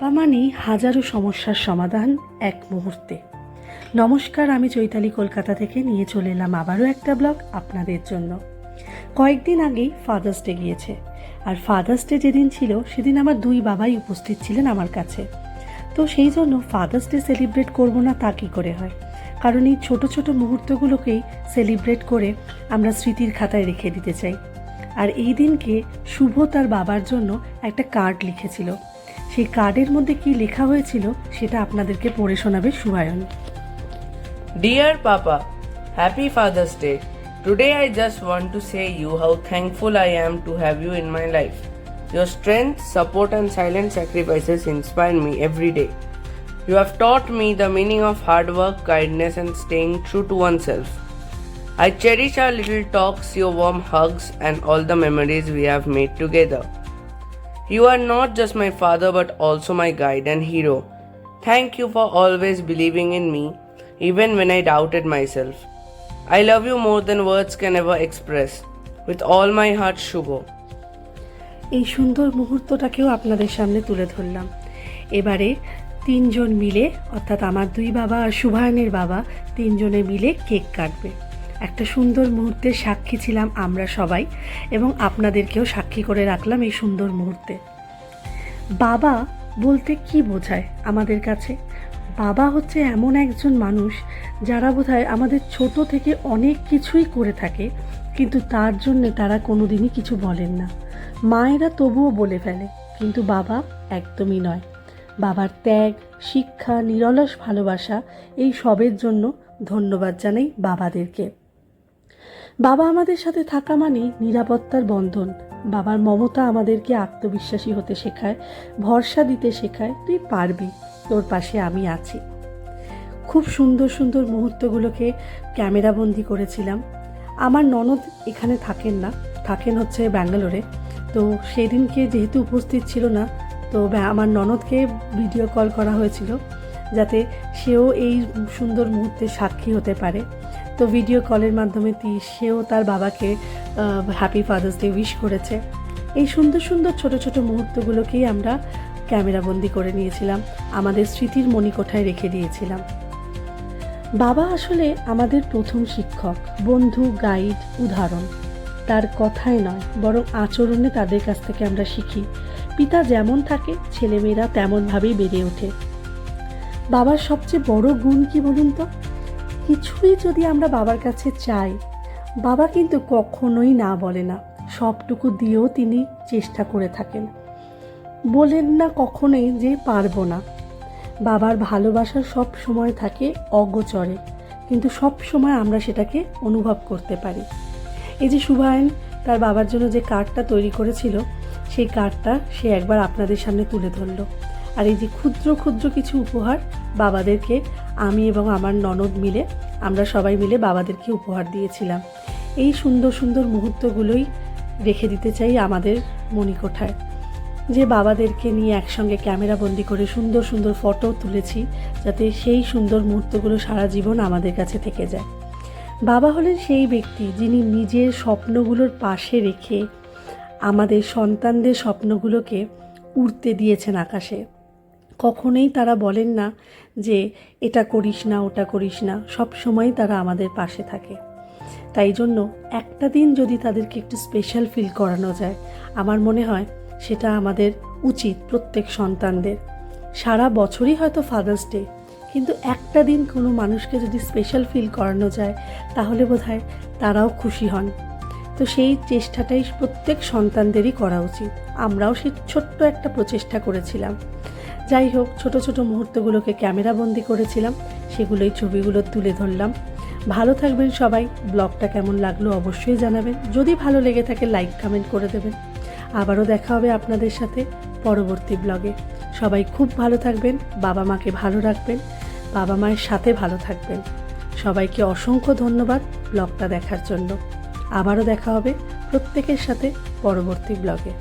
বাবা মানেই হাজারো সমস্যার সমাধান এক মুহূর্তে। নমস্কার, আমি চৈতালি কলকাতা থেকে নিয়ে চলে এলাম আবারও একটা ব্লগ আপনাদের জন্য। কয়েকদিন আগেই ফাদার্স ডে গিয়েছে, আর ফাদার্স ডে যেদিন ছিল সেদিন আমার দুই বাবাই উপস্থিত ছিলেন আমার কাছে। তো সেই জন্য ফাদার্স ডে সেলিব্রেট করব না তা কী করে হয়, কারণ এই ছোটো ছোটো মুহূর্তগুলোকেই সেলিব্রেট করে আমরা স্মৃতির খাতায় রেখে দিতে চাই। আর এই দিনকে শুভ তার বাবার জন্য একটা কার্ড লিখেছিল। সেই কার্ডের মধ্যে কি লেখা হয়েছিল সেটা আপনাদেরকে পড়ে শোনাবে সুহায়ন। Dear Papa, Happy Father's Day. Today I just want to say you how thankful I am to have you in my life. Your strength, support and silent sacrifices inspire me every day. You have taught me the meaning of hard work, kindness and staying true to oneself. I cherish our little talks, your warm hugs and all the memories we have made together. You are not just my father but also my guide and hero. Thank you for always believing in me, even when I doubted myself. I love you more than words can ever express. With all my heart, Shubho. এই সুন্দর মুহূর্তটাকেও আপনাদের সামনে তুলে ধরলাম। এবারে তিনজন মিলে, অর্থাৎ আমার দুই বাবা আর সুভায়নের বাবা, তিনজনে মিলে কেক কাটবে। একটা সুন্দর মুহূর্তের সাক্ষী ছিলাম আমরা সবাই, এবং আপনাদেরকেও সাক্ষী করে রাখলাম এই সুন্দর মুহূর্তে। বাবা বলতে কি বোঝায় আমাদের কাছে? বাবা হচ্ছে এমন একজন মানুষ যারা বোধহয় আমাদের ছোট থেকে অনেক কিছুই করে থাকে, কিন্তু তার জন্যে তারা কোনোদিনই কিছু বলেন না। মায়েরা তবুও বলে ফেলে, কিন্তু বাবা একদমই নয়। বাবার ত্যাগ, শিক্ষা, নিরলস ভালোবাসা, এই সবের জন্য ধন্যবাদ জানাই বাবাদেরকে। বাবা আমাদের সাথে থাকা মানেই নিরাপত্তার বন্ধন। বাবার মমতা আমাদেরকে আত্মবিশ্বাসী হতে শেখায়, ভরসা দিতে শেখায়, তুই পারবি, তোর পাশে আমি আছি। খুব সুন্দর সুন্দর মুহূর্তগুলোকে ক্যামেরাবন্দি করেছিলাম। আমার ননদ এখানে থাকেন না, থাকেন হচ্ছে ব্যাঙ্গালোরে। তো সেদিনকে যেহেতু উপস্থিত ছিল না, তো আমার ননদকে ভিডিও কল করা হয়েছিল যাতে সেও এই সুন্দর মুহূর্তে সাক্ষী হতে পারে। তো ভিডিও কলের মাধ্যমে সেও তার বাবাকে হ্যাপি ফাদার্স ডে উইশ করেছে। এই সুন্দর সুন্দর ছোট ছোট মুহূর্তগুলোকেই আমরা ক্যামেরাবন্দি করে নিয়েছিলাম, আমাদের স্মৃতির মণিকোঠায় রেখে দিয়েছিলাম। বাবা আসলে আমাদের প্রথম শিক্ষক, বন্ধু, গাইড, উদাহরণ। তার কথায় নয় বরং আচরণে তাদের কাছ থেকে আমরা শিখি। পিতা যেমন থাকে ছেলেমেয়েরা তেমনভাবেই বেড়ে ওঠে। বাবার সবচেয়ে বড় গুণ কি বলুন তো? কিছুই যদি আমরা বাবার কাছে চাই, বাবা কিন্তু কখনোই না বলে না। সবটুকু দিয়েও তিনি চেষ্টা করে থাকেন, বলেন না কখনোই যে পারবো না। বাবার ভালোবাসা সব সময় থাকে অগোচরে, কিন্তু সব সময় আমরা সেটাকে অনুভব করতে পারি। এই যে সুভায়ন তার বাবার জন্য যে কার্ডটা তৈরি করেছিল, সেই কার্ডটা সে একবার আপনাদের সামনে তুলে ধরলো। আর এই যে ক্ষুদ্র ক্ষুদ্র কিছু উপহার বাবাদেরকে আমি এবং আমার ননদ মিলে, আমরা সবাই মিলে বাবাদেরকে উপহার দিয়েছিলাম। এই সুন্দর সুন্দর মুহূর্তগুলোই রেখে দিতে চাই আমাদের মণিকোঠায়। যে বাবাদেরকে নিয়ে একসঙ্গে ক্যামেরাবন্দি করে সুন্দর সুন্দর ফটো তুলেছি, যাতে সেই সুন্দর মুহূর্তগুলো সারা জীবন আমাদের কাছে থেকে যায়। বাবা হলেন সেই ব্যক্তি যিনি নিজের স্বপ্নগুলোর পাশে রেখে আমাদের সন্তানদের স্বপ্নগুলোকে উড়তে দিয়েছেন আকাশে। কখনোই তারা বলেন না যে এটা করিস না, ওটা করিস না, সব সময় তারা আমাদের পাশে থাকে। তাই জন্য একটা দিন যদি তাদেরকে একটু স্পেশাল ফিল করানো যায়, আমার মনে হয় সেটা আমাদের উচিত প্রত্যেক সন্তানদের। সারা বছরই হয়তো ফাদার্স ডে, কিন্তু একটা দিন কোনো মানুষকে যদি স্পেশাল ফিল করানো যায়, তাহলে বোধহয় তারাও খুশি হন। তো সেই চেষ্টাটাই প্রত্যেক সন্তানদেরই করা উচিত। আমরাও সেই ছোট্ট একটা প্রচেষ্টা করেছিলাম। যাই হোক, ছোট ছোট মুহূর্তগুলোকে ক্যামেরাবন্দি করেছিলাম, সেগুলোই ছবিগুলো তুলে ধরলাম। ভালো থাকবেন সবাই। ব্লগটা কেমন লাগলো অবশ্যই জানাবেন। যদি ভালো লেগে থাকে লাইক কমেন্ট করে দেবেন। আবারও দেখা হবে আপনাদের সাথে পরবর্তী ব্লগে। সবাই খুব ভালো থাকবেন, বাবা মাকে ভালো রাখবেন, বাবা মায়ের সাথে ভালো থাকবেন। সবাইকে অসংখ্য ধন্যবাদ ব্লগটা দেখার জন্য। আবারও দেখা হবে প্রত্যেকের সাথে পরবর্তী ব্লগে।